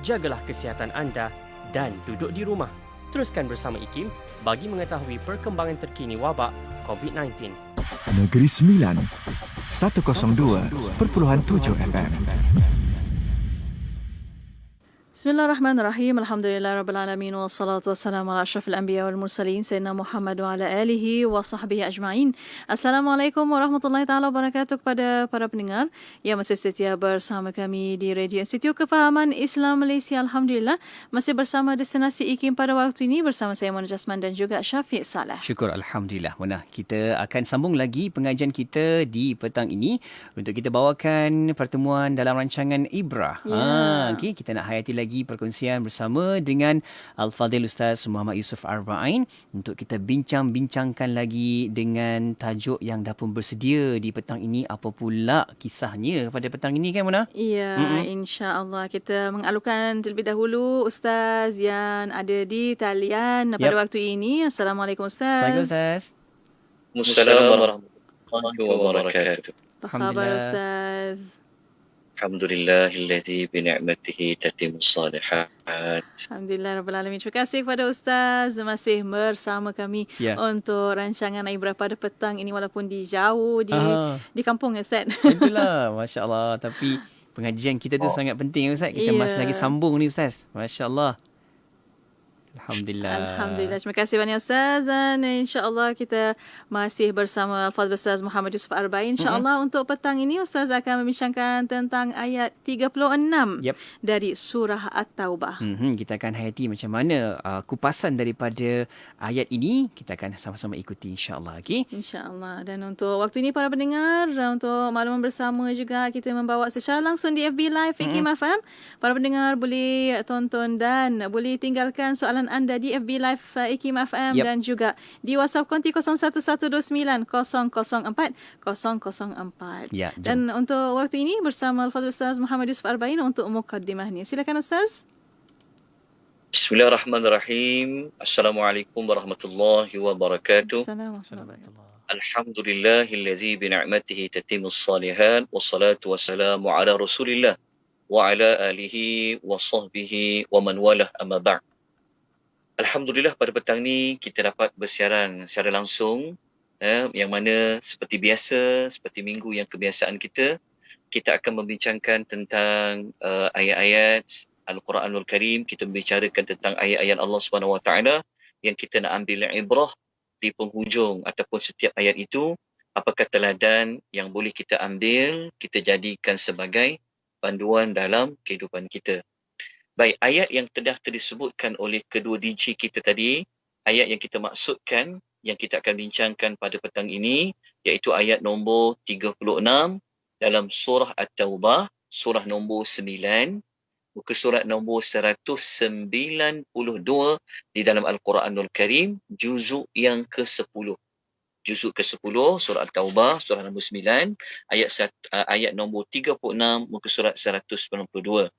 jagalah kesihatan anda dan duduk di rumah. Teruskan bersama IKIM bagi mengetahui perkembangan terkini wabak COVID-19. Negeri Sembilan 102.7 FM. Bismillahirrahmanirrahim. Alhamdulillahirrabbilalamin. Wassalatu wassalamu ala ashrafil anbiya wal mursalin. Sayyidina Muhammad wa ala alihi wa sahbihi ajma'in. Assalamualaikum warahmatullahi ta'ala wabarakatuh kepada para pendengar yang masih setia bersama kami di Radio Institut Kefahaman Islam Malaysia. Alhamdulillah masih bersama Destinasi IKIM pada waktu ini bersama saya Mona Jasman dan juga Syafiq Saleh. Syukur Alhamdulillah. Mona, kita akan sambung lagi pengajian kita di petang ini untuk kita bawakan pertemuan dalam rancangan Ibrah. Okay, kita nak hayati lagi perkongsian bersama dengan Al-Fadhil Ustaz Muhammad Yusof Arba'in untuk kita bincang-bincangkan lagi dengan tajuk yang dah pun bersedia di petang ini. Apa pula kisahnya pada petang ini kan Mona? Ya, insya-Allah kita mengalukan terlebih dahulu Ustaz yang ada di talian pada waktu ini. Assalamualaikum Ustaz. Assalamualaikum Ustaz. Assalamualaikum warahmatullahi wabarakatuh. Apa khabar Ustaz? Alhamdulillahilladzi bini'matihi tatimmus salihat. Alhamdulillah Rabbil Alamin. Terima kasih kepada Ustaz masih bersama kami untuk rancangan Ibrah pada petang ini walaupun di jauh di kampung Ustaz. Itulah, Masya Allah. Tapi pengajian kita tu sangat penting Ustaz. Kita masih lagi sambung ni Ustaz. Masya Allah. Alhamdulillah. Alhamdulillah. Terima kasih banyak Ustaz. Dan insya-Allah kita masih bersama Al-Fadhil Ustaz Muhammad Yusof Arba'in. InsyaAllah untuk petang ini Ustaz akan membincangkan tentang ayat 36 dari surah At-Taubah. Kita akan hayati macam mana kupasan daripada ayat ini. Kita akan sama-sama ikuti insya-Allah. Okay? InsyaAllah. Dan untuk waktu ini para pendengar, untuk makluman bersama juga kita membawa secara langsung di FB Live IKIM FM. Para pendengar boleh tonton dan boleh tinggalkan soalan anda di FB Live IKIM FM dan juga di WhatsApp konti 01129004. Dan untuk waktu ini bersama Al-Fadhil Ustaz Muhammad Yusof Arba'in untuk mukaddimah ni. Silakan Ustaz. Bismillahirrahmanirrahim. Assalamualaikum warahmatullahi wabarakatuh. Assalamualaikum. Alhamdulillahilladzi bini'matihi tatimmus salihat. Wassalatu wassalamu ala Rasulillah wa ala alihi wa sahbihi wa man walah amma ba'd. Alhamdulillah pada petang ni kita dapat bersiaran secara langsung yang mana seperti biasa, seperti minggu yang kebiasaan kita akan membincangkan tentang ayat-ayat Al-Quranul Karim. Kita membicarakan tentang ayat-ayat Allah Subhanahu Wa Taala yang kita nak ambil ibrah di penghujung ataupun setiap ayat itu. Apakah teladan yang boleh kita ambil, kita jadikan sebagai panduan dalam kehidupan kita. Baik, ayat yang telah disebutkan oleh kedua DJ kita tadi, ayat yang kita maksudkan, yang kita akan bincangkan pada petang ini, iaitu ayat nombor 36 dalam surah At-Taubah, surah nombor 9, muka surat nombor 192 di dalam Al-Quranul Karim, juzuk yang ke-10. Juzuk ke-10, surah At-Taubah, surah nombor 9, ayat nombor 36, muka surat 192.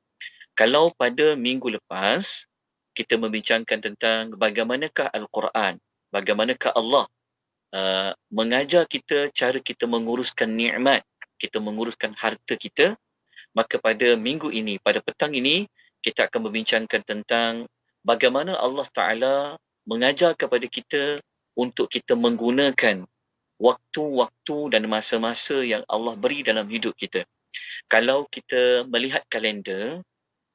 Kalau pada minggu lepas, kita membincangkan tentang bagaimanakah Al-Quran, bagaimanakah Allah mengajar kita cara kita menguruskan nikmat, kita menguruskan harta kita, maka pada minggu ini, pada petang ini, kita akan membincangkan tentang bagaimana Allah Ta'ala mengajar kepada kita untuk kita menggunakan waktu-waktu dan masa-masa yang Allah beri dalam hidup kita. Kalau kita melihat kalender,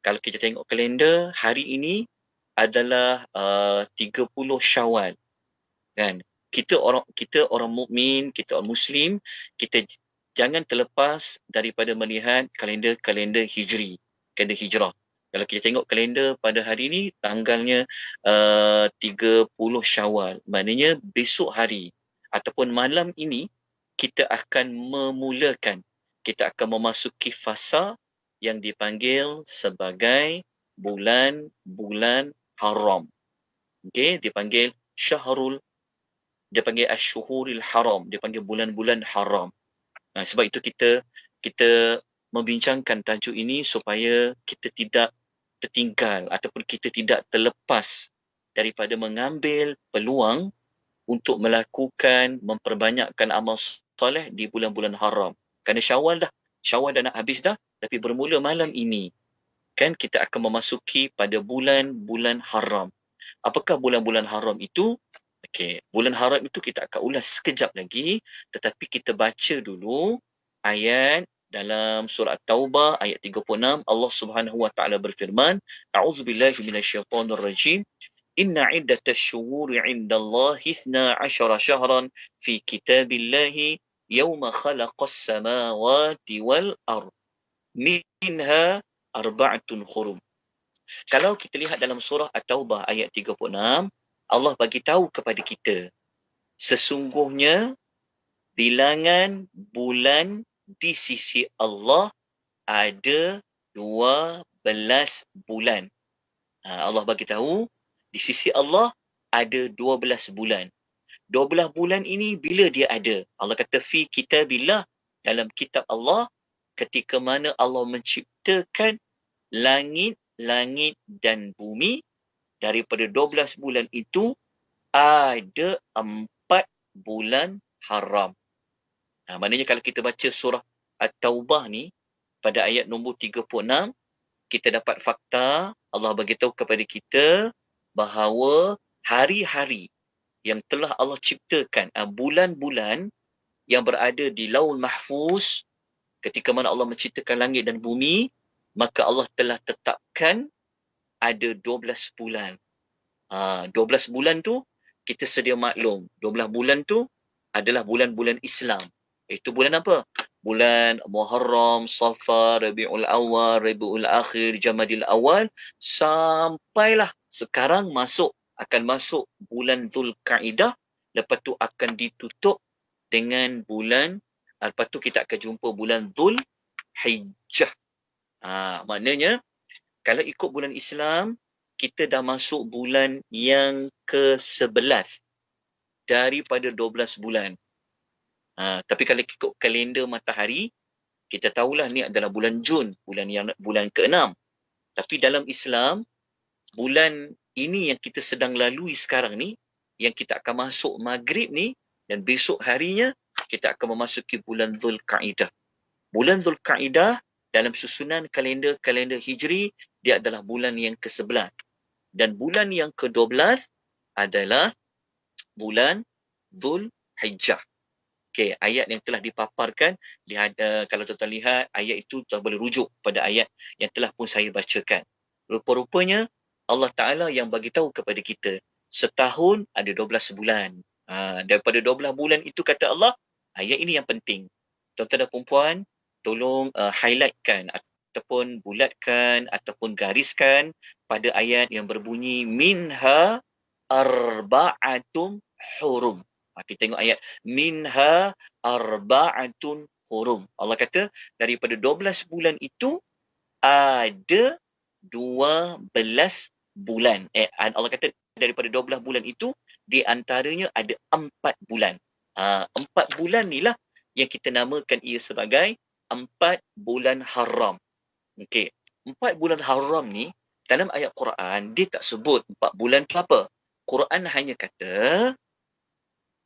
kalau kita tengok kalender, hari ini adalah 30 Syawal. Kan? Kita orang mukmin, kita orang Muslim, kita jangan terlepas daripada melihat kalender Hijri, kalender Hijrah. Kalau kita tengok kalender pada hari ini, tanggalnya 30 Syawal. Maknanya besok hari ataupun malam ini, kita akan memulakan, kita akan memasuki fasa yang dipanggil sebagai bulan haram. Okey, dipanggil Asyhurul Haram, dipanggil bulan-bulan haram. Sebab itu kita membincangkan tajuk ini supaya kita tidak tertinggal ataupun kita tidak terlepas daripada mengambil peluang untuk memperbanyakkan amal soleh di bulan-bulan haram. Kerana Syawal dah nak habis dah, tapi bermula malam ini kan kita akan memasuki pada bulan-bulan haram. Apakah bulan-bulan haram itu? Okey, bulan haram itu kita akan ulas sekejap lagi, tetapi kita baca dulu ayat dalam surah At-Taubah ayat 36. Allah Subhanahu wa taala berfirman, A'udzubillahi minasyaitonirrajim. Inna iddatash syuhuri 'indallahi 12 syahran fi kitabillahi yawma khalaqas samawati wal ard. Minha arba'atun hurum. Kalau kita lihat dalam surah At-Taubah ayat 36, Allah bagi tahu kepada kita, sesungguhnya bilangan bulan di sisi Allah ada 12 bulan. Allah bagi tahu di sisi Allah ada 12 bulan. 12 bulan ini bila dia ada? Allah kata fi kitabillah, dalam kitab Allah, ketika mana Allah menciptakan langit dan bumi. Daripada 12 bulan itu ada 4 bulan haram. Maknanya kalau kita baca surah At-Taubah ni pada ayat nombor 36, kita dapat fakta Allah bagi tahu kepada kita bahawa hari-hari yang telah Allah ciptakan, bulan-bulan yang berada di Lauhul Mahfuz, ketika mana Allah menciptakan langit dan bumi, maka Allah telah tetapkan ada 12 bulan. 12 bulan tu kita sedia maklum. 12 bulan tu adalah bulan-bulan Islam. Itu bulan apa? Bulan Muharram, Safar, Rabiul Awal, Rabiul Akhir, Jamadil Awal, sampailah sekarang akan masuk bulan Zulkaidah, lepas tu akan ditutup dengan lepas tu kita akan jumpa bulan Zulhijjah. Maknanya kalau ikut bulan Islam, kita dah masuk bulan yang ke-11 daripada 12 bulan. Tapi kalau ikut kalender matahari, kita tahulah ni adalah bulan Jun, bulan ke-6. Tapi dalam Islam, bulan ini yang kita sedang lalui sekarang ni, yang kita akan masuk maghrib ni, dan besok harinya, kita akan memasuki bulan Zulkaidah. Bulan Zulkaidah dalam susunan kalender Hijri, dia adalah bulan yang ke-11. Dan bulan yang ke-12 adalah bulan Zulhijjah. Okey, ayat yang telah dipaparkan, kalau tuan-tuan lihat, ayat itu tuan boleh rujuk pada ayat yang telah pun saya bacakan. Rupa-rupanya, Allah Ta'ala yang bagi tahu kepada kita, setahun ada 12 bulan. Daripada 12 bulan itu, kata Allah, ayat ini yang penting. Tuan-tuan dan puan-puan, tolong highlightkan ataupun bulatkan ataupun gariskan pada ayat yang berbunyi minha arba'atun hurum. Kita tengok ayat minha arba'atun hurum. Allah kata daripada 12 bulan itu ada 12 bulan. Allah kata daripada 12 bulan itu di antaranya ada 4 bulan. 4 bulan inilah yang kita namakan ia sebagai 4 bulan haram. Okey, 4 bulan haram ni dalam ayat Quran dia tak sebut 4 bulan tu apa. Quran hanya kata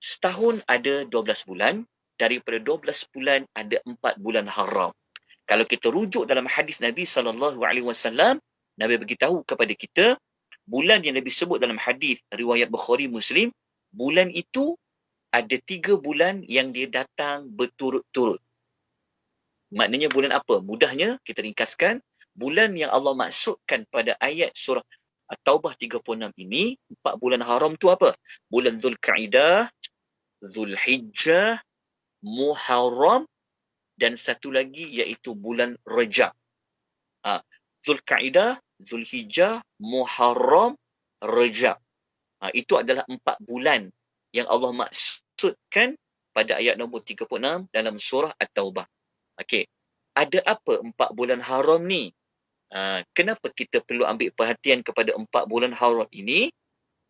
setahun ada 12 bulan, daripada 12 bulan ada 4 bulan haram. Kalau kita rujuk dalam hadis Nabi SAW, Nabi beritahu kepada kita, bulan yang Nabi sebut dalam hadis riwayat Bukhari Muslim, bulan itu ada 3 bulan yang dia datang berturut-turut. Maknanya bulan apa? Mudahnya kita ringkaskan, bulan yang Allah maksudkan pada ayat surah At-Taubah 36 ini, 4 bulan haram tu apa? Bulan Zulkaidah, Zulhijjah, Muharram, dan satu lagi iaitu bulan Rajab. Zulkaidah, Zulhijjah, Muharram, Rajab. Itu adalah 4 bulan yang Allah maksudkan pada ayat nombor 36 dalam surah At-Taubah. Okey, ada apa 4 bulan haram ni? Kenapa kita perlu ambil perhatian kepada 4 bulan haram ini?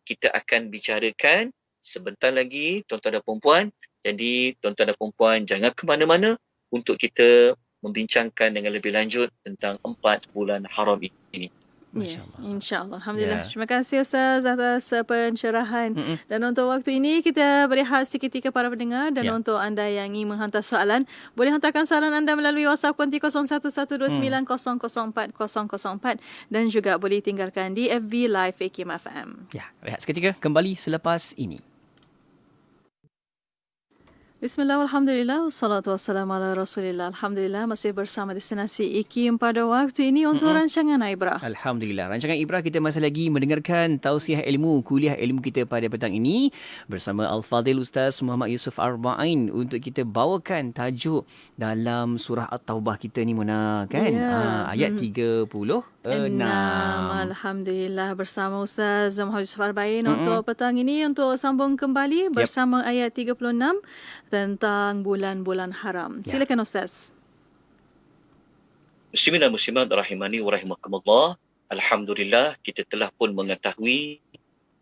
Kita akan bicarakan sebentar lagi, tuan-tuan dan puan-puan. Jadi, tuan-tuan dan puan-puan jangan ke mana-mana untuk kita membincangkan dengan lebih lanjut tentang 4 bulan haram ini. Masya Allah. InsyaAllah. Alhamdulillah. Ya. Terima kasih Ustaz atas pencerahan. Dan untuk waktu ini kita berehat seketika para pendengar dan Ya. untuk anda yang ingin menghantar soalan, boleh hantarkan soalan anda melalui WhatsApp konti 0112904004 dan juga boleh tinggalkan di FB Live IKIM FM. Ya, rehat seketika, kembali selepas ini. Bismillah, alhamdulillah, wassalatu wassalamu ala rasulillah. Alhamdulillah, masih bersama destinasi IKIM pada waktu ini untuk rancangan Ibrah. Alhamdulillah. Rancangan Ibrah kita masih lagi mendengarkan tausiah ilmu, kuliah ilmu kita pada petang ini bersama Al-Fadhil Ustaz Muhammad Yusof Arba'in untuk kita bawakan tajuk dalam surah At-Taubah kita ni Mona, kan? Ya. Ayat 36. Alhamdulillah bersama Ustaz Muhammad Yusof Arba'in untuk petang ini untuk sambung kembali bersama ayat 36 tentang bulan-bulan haram. Silakan Ustaz. Muslimin dan muslimat rahimani wa rahimakumullah. Alhamdulillah kita telah pun mengetahui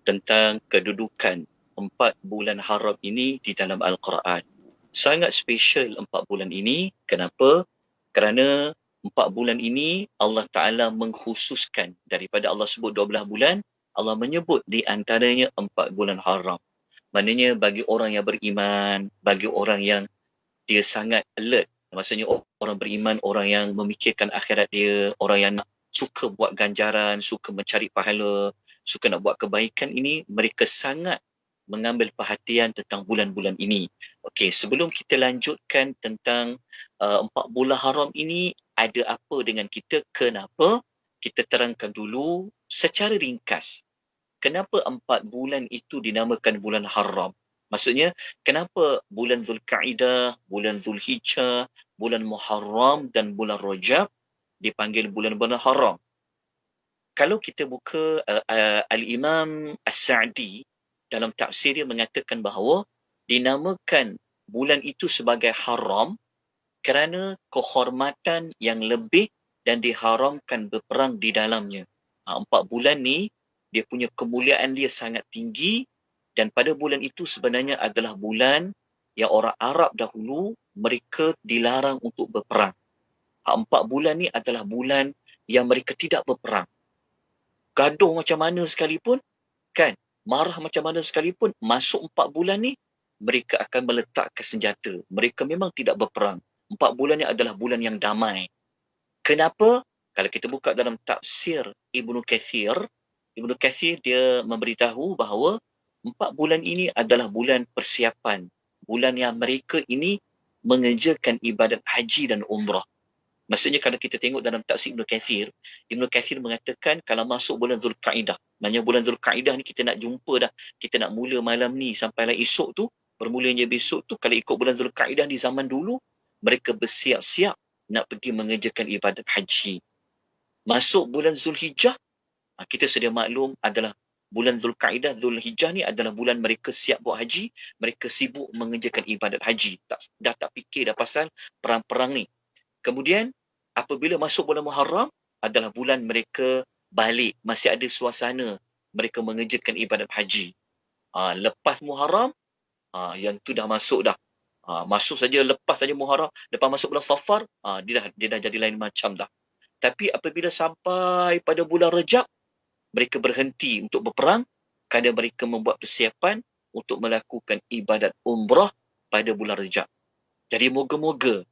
tentang kedudukan 4 bulan haram ini di dalam Al-Quran. Sangat special 4 bulan ini. Kenapa? Kerana 4 bulan ini Allah Ta'ala mengkhususkan daripada Allah sebut 12 bulan, Allah menyebut di antaranya 4 bulan haram. Maknanya bagi orang yang beriman, bagi orang yang dia sangat alert, maksudnya orang beriman, orang yang memikirkan akhirat dia, orang yang nak suka buat ganjaran, suka mencari pahala, suka nak buat kebaikan ini, mereka sangat mengambil perhatian tentang bulan-bulan ini. Okey, sebelum kita lanjutkan tentang 4 bulan haram ini, ada apa dengan kita, kenapa, kita terangkan dulu secara ringkas. Kenapa 4 bulan itu dinamakan bulan haram? Maksudnya, kenapa bulan Zulkaidah, bulan Zulhijjah, bulan Muharram dan bulan Rajab dipanggil bulan-bulan haram? Kalau kita buka Al-Imam As-Sa'di dalam tafsir dia mengatakan bahawa dinamakan bulan itu sebagai haram kerana kehormatan yang lebih dan diharamkan berperang di dalamnya. 4 bulan ni dia punya kemuliaan dia sangat tinggi dan pada bulan itu sebenarnya adalah bulan yang orang Arab dahulu mereka dilarang untuk berperang. 4 bulan ni adalah bulan yang mereka tidak berperang. Gaduh macam mana sekalipun, kan, marah macam mana sekalipun, masuk 4 bulan ni mereka akan meletakkan senjata. Mereka memang tidak berperang. 4 bulan ni adalah bulan yang damai. Kenapa? Kalau kita buka dalam tafsir Ibnu Kathir dia memberitahu bahawa 4 bulan ini adalah bulan persiapan. Bulan yang mereka ini mengerjakan ibadat haji dan umrah. Maksudnya kalau kita tengok dalam tafsir Ibnu Kathir mengatakan kalau masuk bulan Zulkaidah, maknanya bulan Zulkaidah ni kita nak jumpa dah, kita nak mula malam ni sampailah esok tu, bermulanya besok tu, kalau ikut bulan Zulkaidah di zaman dulu, mereka bersiap-siap nak pergi mengerjakan ibadat haji. Masuk bulan Zulhijjah, kita sedia maklum adalah bulan Zulkaidah, Zulhijjah ni adalah bulan mereka siap buat haji, mereka sibuk mengerjakan ibadat haji. Dah tak fikir dah pasal perang-perang ni. Kemudian, apabila masuk bulan Muharram, adalah bulan mereka balik, masih ada suasana mereka mengerjakan ibadat haji. Lepas Muharram, yang tu dah masuk dah. Masuk saja, lepas saja Muharram, lepas masuk bulan Safar, dia dah jadi lain macam dah. Tapi apabila sampai pada bulan Rajab, mereka berhenti untuk berperang kerana mereka membuat persiapan untuk melakukan ibadat umrah pada bulan Rajab. Jadi moga-moga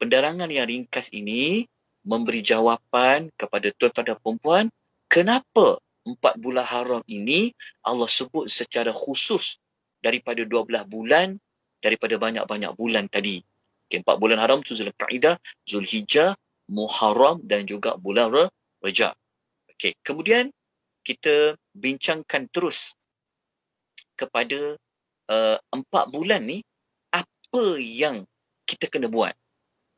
penderangan yang ringkas ini memberi jawapan kepada tuan-tuan dan puan-puan kenapa 4 bulan haram ini Allah sebut secara khusus daripada 12 bulan daripada banyak-banyak bulan tadi. 4 bulan haram tu Zulkaidah, Zulhijjah, Muharram dan juga bulan Rajab. Kemudian kita bincangkan terus kepada 4 bulan ni apa yang kita kena buat.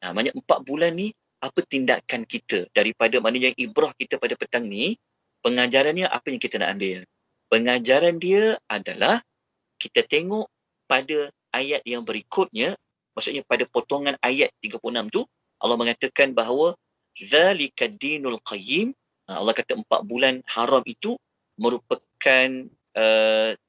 Maknanya 4 bulan ni apa tindakan kita daripada maknanya ibrah kita pada petang ni, pengajarannya apa yang kita nak ambil. Pengajaran dia adalah kita tengok pada ayat yang berikutnya, maksudnya pada potongan ayat 36 tu Allah mengatakan bahawa zalika dinul qayyim. Allah kata 4 bulan haram itu merupakan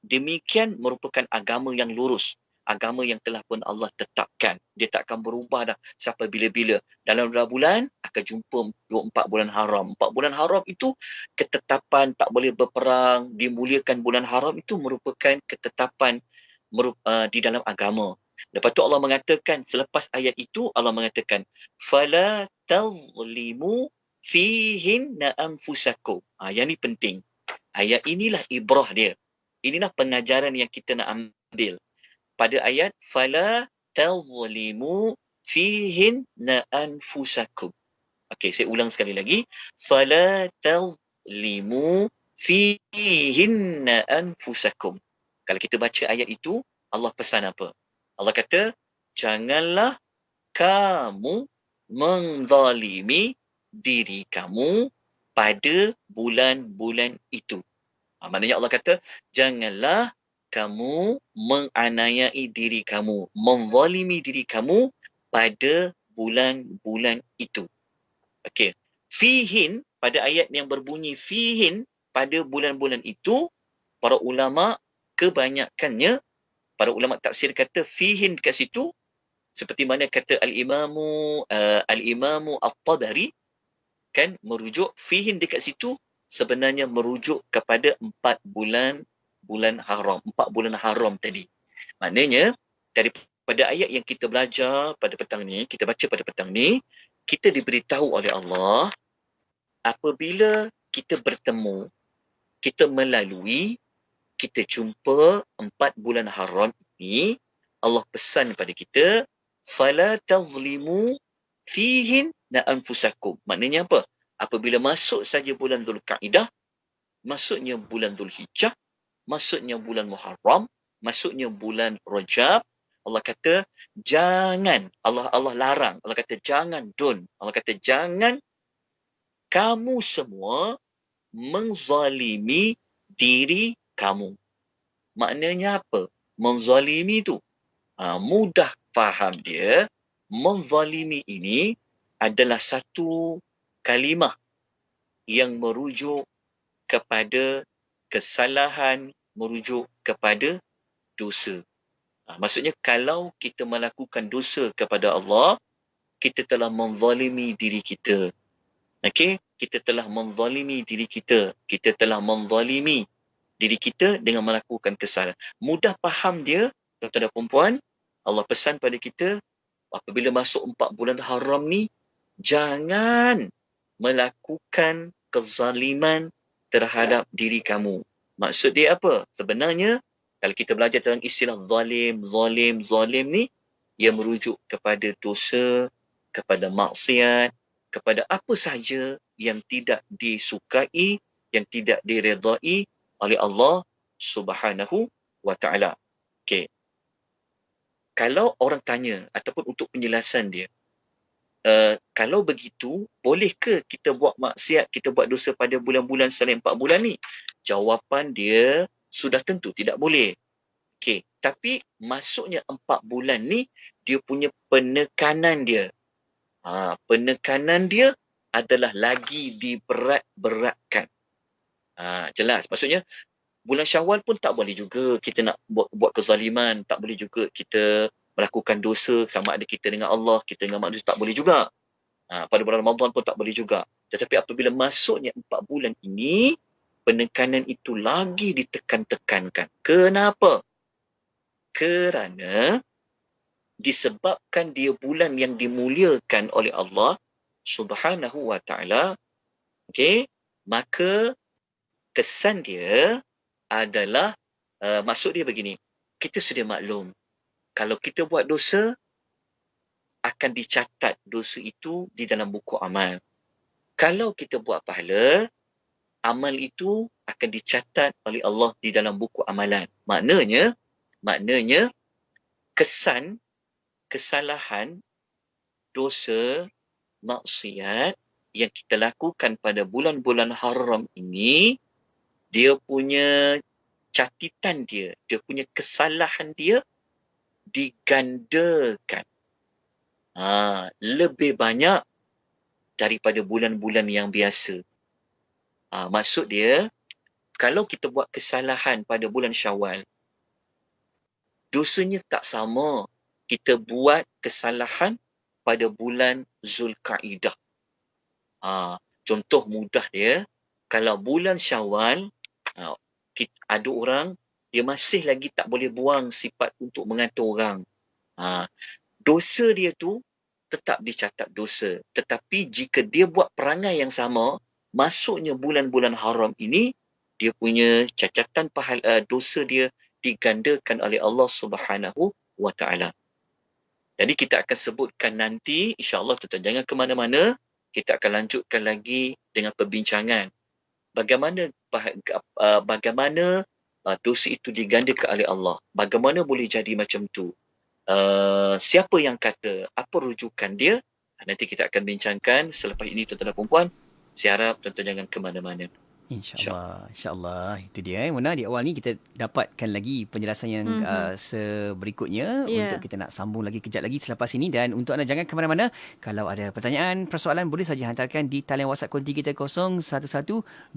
demikian merupakan agama yang lurus. agama yang telah pun Allah tetapkan. Dia tak akan berubah dah sampai bila-bila. Dalam 2 bulan akan jumpa 24 bulan haram. 4 bulan haram itu ketetapan tak boleh berperang, dimuliakan bulan haram itu merupakan ketetapan di dalam agama. Lepas tu Allah mengatakan, selepas ayat itu Allah mengatakan, fala tazlimu fihinna anfusakum. Yang ni penting. Ayat inilah ibrah dia. Inilah pengajaran yang kita nak ambil. Pada ayat fala tazlimu fihinna anfusakum. Okey, saya ulang sekali lagi. Fala tazlimu fihinna anfusakum. Kalau kita baca ayat itu, Allah pesan apa? Allah kata, janganlah kamu menzalimi diri kamu pada bulan-bulan itu. Maknanya Allah kata, janganlah kamu menganiayai diri kamu, menzalimi diri kamu pada bulan-bulan itu. Okey. Fihin, pada ayat yang berbunyi fihin, pada bulan-bulan itu, para ulama kebanyakannya, para ulama tafsir kata fihin dekat situ, seperti mana kata Al-Imamu At-Tabari, kan, merujuk fihin dekat situ sebenarnya merujuk kepada 4 bulan haram. 4 bulan haram tadi. Maknanya, daripada ayat yang kita belajar pada petang ni, kita baca pada petang ni, kita diberitahu oleh Allah, apabila kita bertemu, kita melalui, kita jumpa 4 bulan haram ini, Allah pesan kepada kita, fala tazlimu fihin na anfusakum. Maknanya apa? Apabila masuk saja bulan Zulkaidah, masuknya bulan Zulhijjah, masuknya bulan Muharram, masuknya bulan Rajab, Allah kata jangan, Allah larang, Allah kata jangan, Allah kata jangan kamu semua menzalimi diri kamu. Maknanya apa? Menzalimi tu, mudah faham dia, menzalimi ini adalah satu kalimah yang merujuk kepada kesalahan, merujuk kepada dosa. Maksudnya kalau kita melakukan dosa kepada Allah, kita telah menzalimi diri kita. Okey, kita telah menzalimi diri kita. Kita telah menzalimi diri kita dengan melakukan kesalahan. Mudah faham dia, tuan-tuan dan puan-puan. Allah pesan pada kita, apabila masuk 4 bulan haram ni, jangan melakukan kezaliman terhadap diri kamu. Maksud dia apa? Sebenarnya, kalau kita belajar tentang istilah zalim ni, ia merujuk kepada dosa, kepada maksiat, kepada apa saja yang tidak disukai, yang tidak diredai oleh Allah Subhanahu wa ta'ala. Okey. Kalau orang tanya, ataupun untuk penjelasan dia, kalau begitu, boleh ke kita buat maksiat, kita buat dosa pada bulan-bulan selain 4 bulan ni? Jawapan dia sudah tentu tidak boleh. Okey, tapi masuknya 4 bulan ni, dia punya penekanan dia. Penekanan dia adalah lagi diberat-beratkan. Jelas. Maksudnya, bulan Syawal pun tak boleh juga kita nak buat kezaliman, tak boleh juga kita melakukan dosa sama ada kita dengan Allah, kita dengan manusia, tak boleh juga. Pada bulan Ramadan pun tak boleh juga. Tetapi apabila masuknya 4 bulan ini, penekanan itu lagi ditekan-tekankan. Kenapa? Kerana disebabkan dia bulan yang dimuliakan oleh Allah Subhanahu wa ta'ala, okay, maka kesan dia adalah, maksud dia begini, kita sudah maklum, kalau kita buat dosa, akan dicatat dosa itu di dalam buku amal. Kalau kita buat pahala, amal itu akan dicatat oleh Allah di dalam buku amalan. Maknanya kesan, kesalahan, dosa, maksiat yang kita lakukan pada bulan-bulan haram ini, dia punya catitan dia, dia punya kesalahan dia digandakan. Lebih banyak daripada bulan-bulan yang biasa. Maksud dia, kalau kita buat kesalahan pada bulan Syawal, dosanya tak sama kita buat kesalahan pada bulan Zulkaidah. Contoh mudah dia, kalau bulan Syawal, ada orang dia masih lagi tak boleh buang sifat untuk mengatur orang. Dosa dia tu tetap dicatat dosa. Tetapi jika dia buat perangai yang sama, masuknya bulan-bulan haram ini, dia punya cacatan dosa dia digandakan oleh Allah Subhanahu wa Ta'ala. Jadi kita akan sebutkan nanti, insya-Allah tuan-tuan jangan ke mana-mana, kita akan lanjutkan lagi dengan perbincangan bagaimana dosa itu digandakan oleh Allah. Bagaimana boleh jadi macam tu? Siapa yang kata? Apa rujukan dia? Nanti kita akan bincangkan selepas ini tuan-tuan dan puan-puan. Saya harap tuan-tuan jangan ke mana-mana. InsyaAllah. Itu dia. Mona, di awal ni kita dapatkan lagi penjelasan yang seberikutnya untuk kita nak sambung lagi kejap lagi selepas ini. Dan untuk anda jangan ke mana-mana, kalau ada pertanyaan, persoalan boleh saja hantarkan di talian WhatsApp konti kita 01129004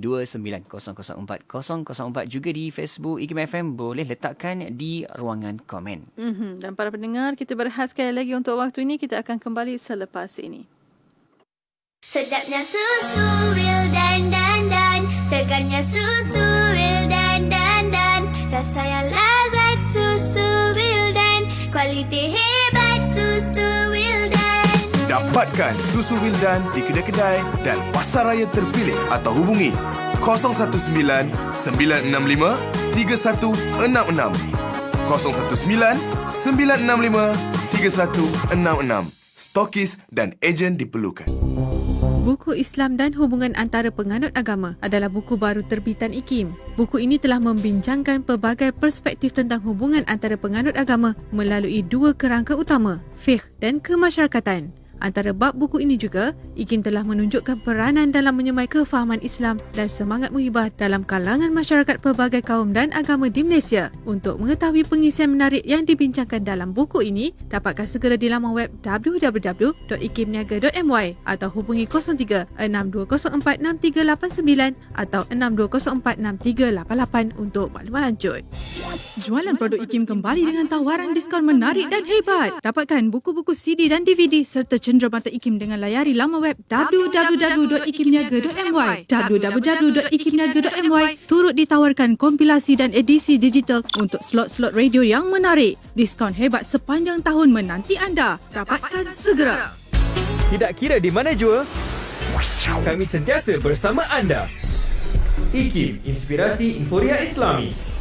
juga di Facebook IKIM FM, boleh letakkan di ruangan komen. Dan para pendengar, kita berehat sekali lagi untuk waktu ini. Kita akan kembali selepas ini. Sedapnya susu Wildan dan segarnya susu Wildan dan rasa yang lazat susu Wildan, kualiti hebat susu Wildan. Dapatkan susu Wildan di kedai-kedai dan pasar raya terpilih atau hubungi 019 965 3166 019 965 3166. Stokis dan ejen diperlukan. Buku Islam dan Hubungan Antara Penganut Agama adalah buku baru terbitan IKIM. Buku ini telah membincangkan pelbagai perspektif tentang hubungan antara penganut agama melalui dua kerangka utama, fiqh dan kemasyarakatan. Antara bab buku ini juga, IKIM telah menunjukkan peranan dalam menyemai kefahaman Islam dan semangat muhibah dalam kalangan masyarakat pelbagai kaum dan agama di Malaysia. Untuk mengetahui pengisian menarik yang dibincangkan dalam buku ini, dapatkan segera di laman web www.ikimniaga.my atau hubungi 03 6204 6389 atau 6204 6388 untuk maklumat lanjut. Jualan produk IKIM kembali dengan tawaran diskaun menarik dan hebat. Dapatkan buku-buku CD dan DVD serta cenderamata IKIM dengan layari laman web www.ikimniaga.my. www.ikimniaga.my turut ditawarkan kompilasi dan edisi digital untuk slot-slot radio yang menarik. Diskaun hebat sepanjang tahun menanti anda. Dapatkan segera. Tidak kira di mana jua, kami sentiasa bersama anda. IKIM, Inspirasi Inforia Islami.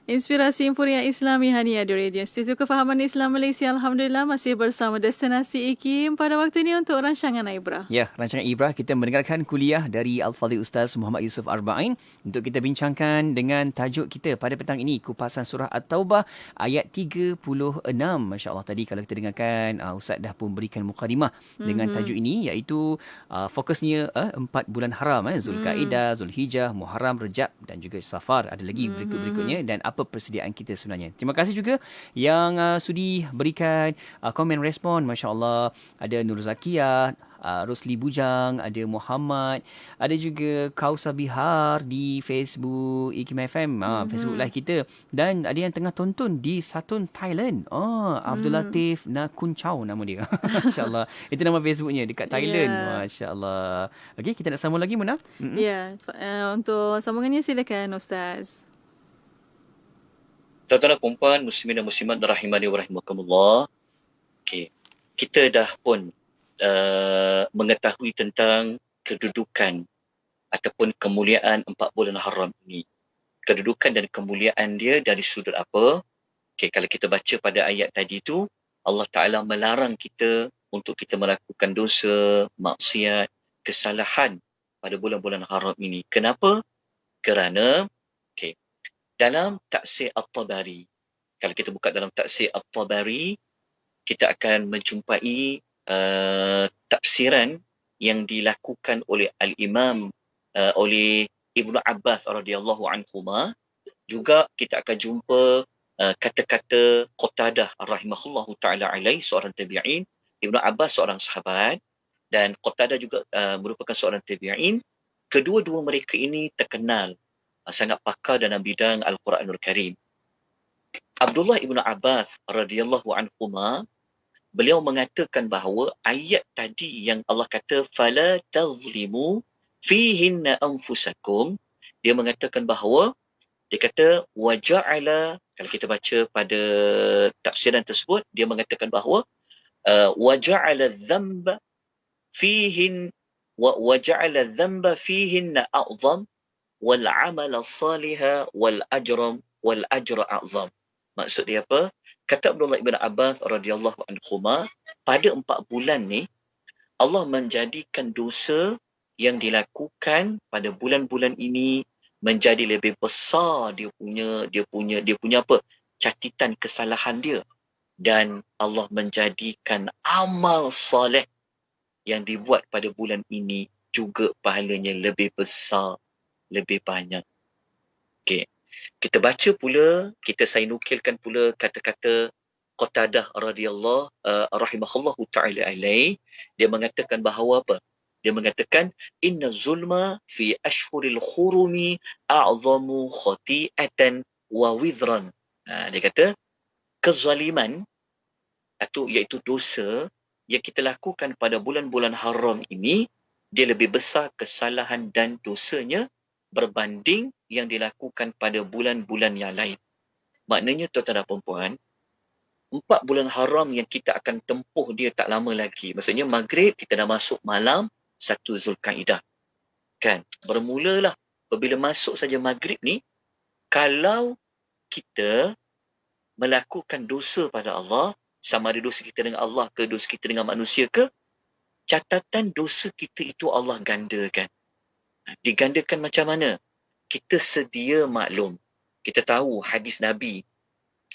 Inspirasi Inforia Islami hanya di Radio Institut Kefahaman Islam Malaysia. Alhamdulillah masih bersama Destinasi IKIM pada waktu ini untuk rancangan Ibrah. Ya, rancangan Ibrah kita mendengarkan kuliah dari Al-Fadhil Ustaz Muhammad Yusof Arba'in untuk kita bincangkan dengan tajuk kita pada petang ini, kupasan surah At-Taubah ayat 36. Masya-Allah, tadi kalau kita dengarkan Ustaz dah pun berikan mukadimah dengan tajuk ini, iaitu fokusnya 4 bulan haram, Zulkaidah, Zulhijjah, Muharram, Rejab dan juga Safar. Ada lagi berikut-berikutnya dan apa persediaan kita sebenarnya. Terima kasih juga yang sudi berikan komen respon. Masya Allah, ada Nur Zakiyah, Rosli Bujang, ada Muhammad, ada juga Kausa Bihar di Facebook IKIM FM, Facebook live kita, dan ada yang tengah tonton di Satun, Thailand. Abdul Latif Nakuncau nama dia. Masya-Allah. Itu nama Facebooknya dekat Thailand. Masya-Allah. Okey, kita nak sambung lagi, Muna? Ya, untuk sambungannya silakan Ustaz. Tuan-tuan dan puan-puan, muslimin dan muslimat rahimani wa rahimakumullah. Okey, kita dah pun mengetahui tentang kedudukan ataupun kemuliaan 4 bulan haram ini. Kedudukan dan kemuliaan dia dari sudut apa? Okey, kalau kita baca pada ayat tadi tu, Allah Ta'ala melarang kita untuk kita melakukan dosa, maksiat, kesalahan pada bulan-bulan haram ini. Kenapa? Kerana dalam Tafsir At-Tabari, kalau kita buka dalam Tafsir At-Tabari, kita akan menjumpai tafsiran yang dilakukan oleh Al-Imam, oleh Ibnu Abbas radhiyallahu anhuma. Juga kita akan jumpa kata-kata Qatadah rahimahullahu ta'ala alaih, seorang tabi'in. Ibnu Abbas seorang sahabat dan Qatadah juga merupakan seorang tabi'in. Kedua-dua mereka ini terkenal sangat pakar dalam bidang Al-Quranul Karim. Abdullah ibnu Abbas radhiyallahu anhuma, beliau mengatakan bahawa ayat tadi yang Allah kata fala tazlimu fihinna anfusakum, dia mengatakan bahawa, dia kata waja'ala, kalau kita baca pada tafsiran tersebut, dia mengatakan bahawa waja'ala dhanba fihin waja'ala dhanba fihinna a'zam wal 'amala salihah wal ajra a'zam. Maksud dia apa? Kata Abdullah ibn Abbas radhiyallahu anhuma, pada 4 bulan ni Allah menjadikan dosa yang dilakukan pada bulan-bulan ini menjadi lebih besar dia punya apa? Catatan kesalahan dia, dan Allah menjadikan amal soleh yang dibuat pada bulan ini juga pahalanya lebih besar, lebih banyak. Okey. Kita baca pula, saya nukilkan pula kata-kata Qatadah radhiyallahu rahimahullahu ta'ala alaih. Dia mengatakan bahawa apa? Dia mengatakan inna zulma fi ashhuril khurumi a'zamu khati'atan wa wizran. Dia kata kezaliman iaitu dosa yang kita lakukan pada bulan-bulan haram ini, dia lebih besar kesalahan dan dosanya berbanding yang dilakukan pada bulan-bulan yang lain. Maknanya tuan-tuan dan puan-puan, 4 bulan haram yang kita akan tempuh dia tak lama lagi. Maksudnya maghrib kita dah masuk malam 1 Zulkaidah. Kan? Bermulalah apabila masuk saja maghrib ni, kalau kita melakukan dosa pada Allah, sama ada dosa kita dengan Allah ke dosa kita dengan manusia ke, catatan dosa kita itu Allah gandakan. Digandakan macam mana? Kita sedia maklum. Kita tahu hadis Nabi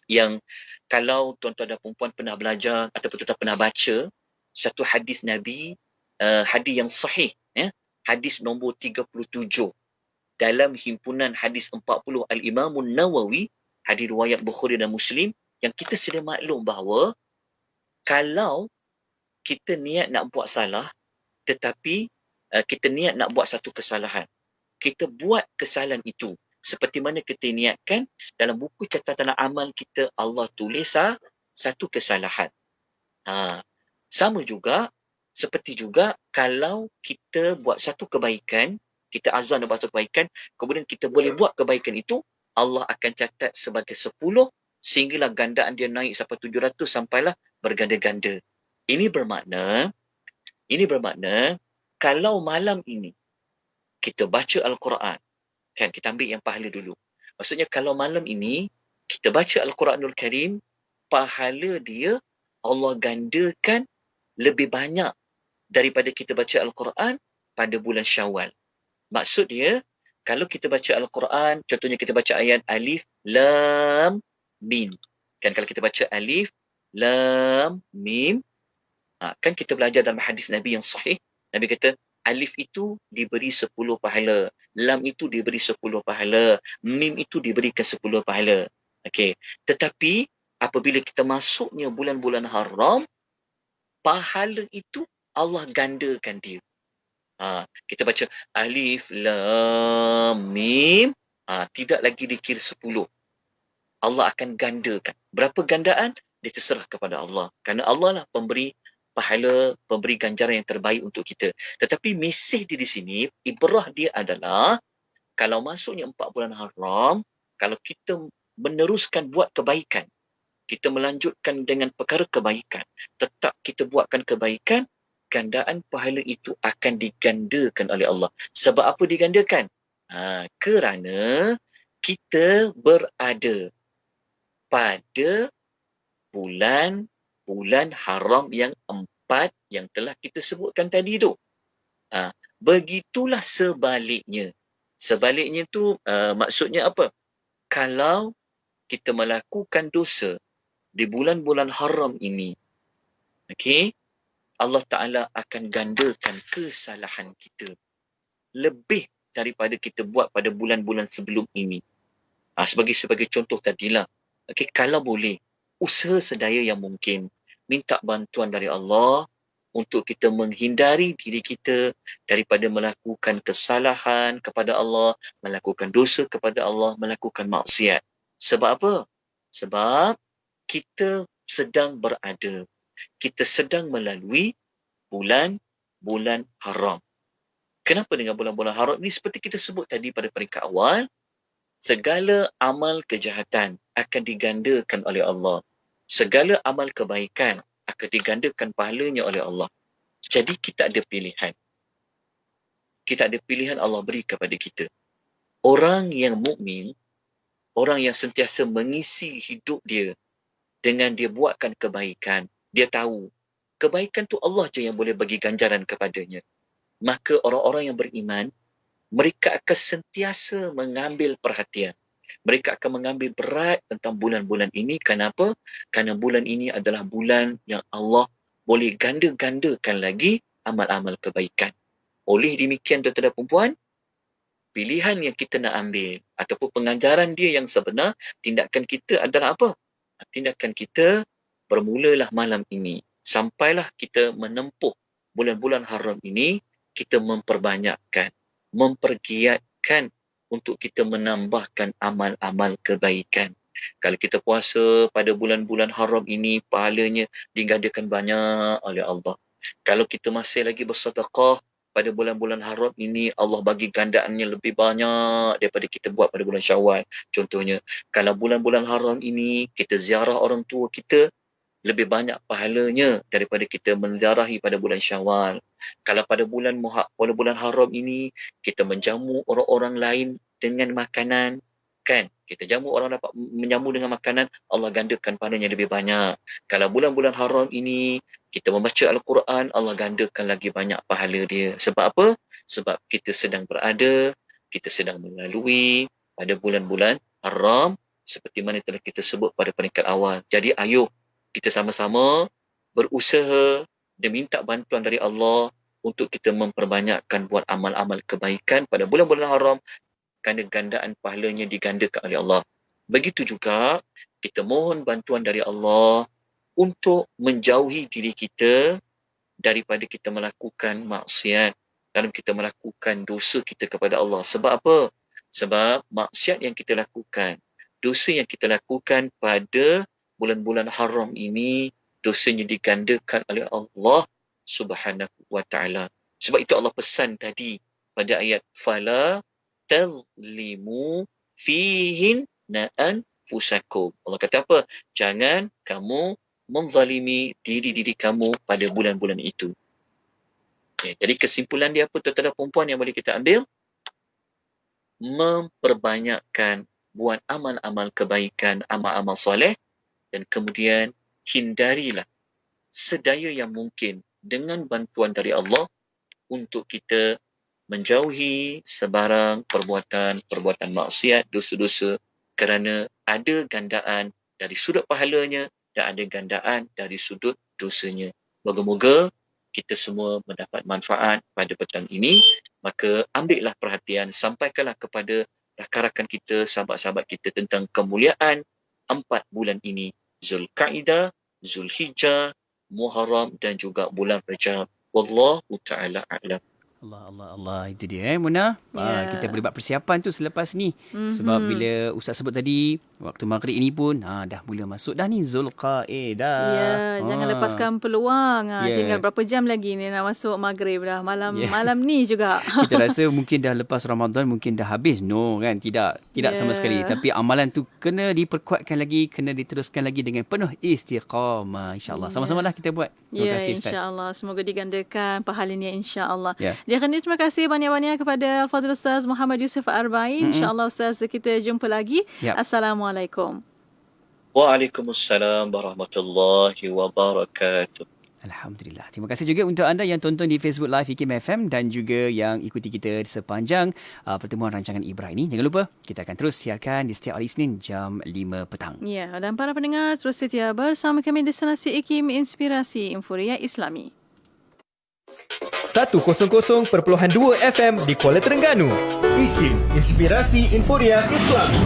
yang kalau tuan-tuan dan puan-puan pernah belajar ataupun tuan-tuan pernah baca satu hadis Nabi, hadis yang sahih, hadis nombor 37 dalam himpunan hadis 40 Al-Imamun Nawawi, hadis riwayat Bukhari dan Muslim, yang kita sedia maklum bahawa kalau kita niat nak buat salah tetapi kita niat nak buat satu kesalahan, kita buat kesalahan itu seperti mana kita niatkan, dalam buku catatan amal kita Allah tulis satu kesalahan. Sama juga seperti juga kalau kita buat satu kebaikan, kita azam nak buat satu kebaikan, kemudian kita boleh buat kebaikan itu, Allah akan catat sebagai 10 sehinggalah gandaan dia naik sampai 700 sampailah berganda-ganda. Ini bermakna kalau malam ini kita baca Al-Quran, kan, kita ambil yang pahala dulu. Maksudnya kalau malam ini kita baca Al-Quranul Karim, pahala dia Allah gandakan lebih banyak daripada kita baca Al-Quran pada bulan Syawal. Maksud dia, kalau kita baca Al-Quran, contohnya kita baca ayat Alif, Lam, Mim. Kan kalau kita baca Alif, Lam, Mim, kan kita belajar dalam hadis Nabi yang sahih, Nabi kata, Alif itu diberi 10 pahala, Lam itu diberi 10 pahala, Mim itu diberikan 10 pahala. Okey. Tetapi apabila kita masuknya bulan-bulan haram, pahala itu Allah gandakan dia. Kita baca Alif, Lam, Mim, tidak lagi dikira 10. Allah akan gandakan. Berapa gandaan? Dia terserah kepada Allah. Kerana Allah lah pemberi pahala, pemberi ganjaran yang terbaik untuk kita. Tetapi mesej di sini, ibrah dia adalah, kalau masuknya 4 bulan haram, kalau kita meneruskan buat kebaikan, kita melanjutkan dengan perkara kebaikan, tetap kita buatkan kebaikan, gandaan pahala itu akan digandakan oleh Allah. Sebab apa digandakan? Kerana kita berada pada bulan haram yang 4 yang telah kita sebutkan tadi tu. Begitulah sebaliknya. Sebaliknya tu maksudnya apa? Kalau kita melakukan dosa di bulan-bulan haram ini, okey, Allah Ta'ala akan gandakan kesalahan kita lebih daripada kita buat pada bulan-bulan sebelum ini. Sebagai contoh tadilah, okey, kalau boleh, usaha sedaya yang mungkin, minta bantuan dari Allah, untuk kita menghindari diri kita daripada melakukan kesalahan kepada Allah, melakukan dosa kepada Allah, melakukan maksiat. Sebab apa? Sebab kita sedang berada, kita sedang melalui bulan-bulan haram. Kenapa dengan bulan-bulan haram ini? Seperti kita sebut tadi pada peringkat awal, segala amal kejahatan akan digandakan oleh Allah. Segala amal kebaikan akan digandakan pahalanya oleh Allah. Jadi kita ada pilihan. Kita ada pilihan Allah beri kepada kita. Orang yang mukmin, orang yang sentiasa mengisi hidup dia dengan dia buatkan kebaikan, dia tahu kebaikan tu Allah je yang boleh bagi ganjaran kepadanya. Maka orang-orang yang beriman, mereka akan sentiasa mengambil perhatian. Mereka akan mengambil berat tentang bulan-bulan ini. Kenapa? Kerana bulan ini adalah bulan yang Allah boleh ganda-gandakan lagi amal-amal kebaikan. Oleh demikian, tuan-tuan dan puan-puan, pilihan yang kita nak ambil ataupun pengajaran dia yang sebenar, tindakan kita adalah apa? Tindakan kita bermulalah malam ini. Sampailah kita menempuh bulan-bulan haram ini, kita memperbanyakkan, mempergiatkan untuk kita menambahkan amal-amal kebaikan. Kalau kita puasa pada bulan-bulan haram ini, pahalanya digandakan banyak oleh Allah. Kalau kita masih lagi bersedekah pada bulan-bulan haram ini, Allah bagi gandaannya lebih banyak daripada kita buat pada bulan Syawal. Contohnya, kalau bulan-bulan haram ini kita ziarah orang tua kita, lebih banyak pahalanya daripada kita menziarahi pada bulan Syawal. Kalau pada bulan haram ini kita menjamu orang-orang lain dengan makanan, kan? Kita jamu orang dapat menjamu dengan makanan, Allah gandakan pahalanya lebih banyak. Kalau bulan-bulan haram ini kita membaca Al-Quran, Allah gandakan lagi banyak pahala dia. Sebab apa? Sebab kita sedang berada, kita sedang melalui pada bulan-bulan haram seperti mana telah kita sebut pada peringkat awal. Jadi ayo kita sama-sama berusaha dan minta bantuan dari Allah untuk kita memperbanyakkan buat amal-amal kebaikan pada bulan-bulan haram, kerana gandaan pahalanya digandakan oleh Allah. Begitu juga kita mohon bantuan dari Allah untuk menjauhi diri kita daripada kita melakukan maksiat, dalam kita melakukan dosa kita kepada Allah. Sebab apa? Sebab maksiat yang kita lakukan, dosa yang kita lakukan pada bulan-bulan haram ini, dosanya digandakan oleh Allah Subhanahu wa ta'ala. Sebab itu Allah pesan tadi pada ayat fala tazlimu fihinna anfusakum. Allah kata apa? Jangan kamu menzalimi diri-diri kamu pada bulan-bulan itu. Okay, jadi kesimpulan dia apa, tuan-tuan dan puan-puan yang boleh kita ambil? Memperbanyakkan buat amal-amal kebaikan, amal-amal soleh, dan kemudian hindarilah sedaya yang mungkin dengan bantuan dari Allah untuk kita menjauhi sebarang perbuatan maksiat, dosa-dosa, kerana ada gandaan dari sudut pahalanya dan ada gandaan dari sudut dosanya. Moga-moga kita semua mendapat manfaat pada petang ini. Maka ambillah perhatian, sampaikanlah kepada rakan-rakan kita, sahabat-sahabat kita tentang kemuliaan 4 bulan ini. Zulkaidah, Zulhijjah, Muharram dan juga bulan Rajab. Wallahu ta'ala a'lam. Allah. Itu dia Muna. Kita boleh buat persiapan tu selepas ni. Sebab bila Ustaz sebut tadi, waktu maghrib ini pun dah mula masuk dah ni Zulqaidah. Ya, jangan lepaskan peluang. Tinggal berapa jam lagi ni nak masuk maghrib dah. Malam ni juga. Kita rasa mungkin dah lepas Ramadan, mungkin dah habis. No kan? Tidak sama sekali. Tapi amalan tu kena diperkuatkan lagi, kena diteruskan lagi dengan penuh istiqamah. InsyaAllah. Sama-sama lah kita buat. Terima kasih Ustaz. InsyaAllah. Semoga digandakan pahalanya insyaAllah. Terima kasih banyak-banyak kepada Al-Fadhil Ustaz Muhammad Yusuf Arba'in. InsyaAllah Ustaz, kita jumpa lagi. Assalamualaikum. Waalaikumsalam warahmatullahi wabarakatuh. Alhamdulillah. Terima kasih juga untuk anda yang tonton di Facebook Live IKIM FM dan juga yang ikuti kita sepanjang pertemuan rancangan Ibrah ini. Jangan lupa, kita akan terus siarkan di setiap hari Isnin jam 5 petang. Ya, dan para pendengar terus setia bersama kami Destinasi IKIM Inspirasi Inforia Islami. 100.2 FM di Kuala Terengganu. IKIM, Inspirasi Inforia Islami.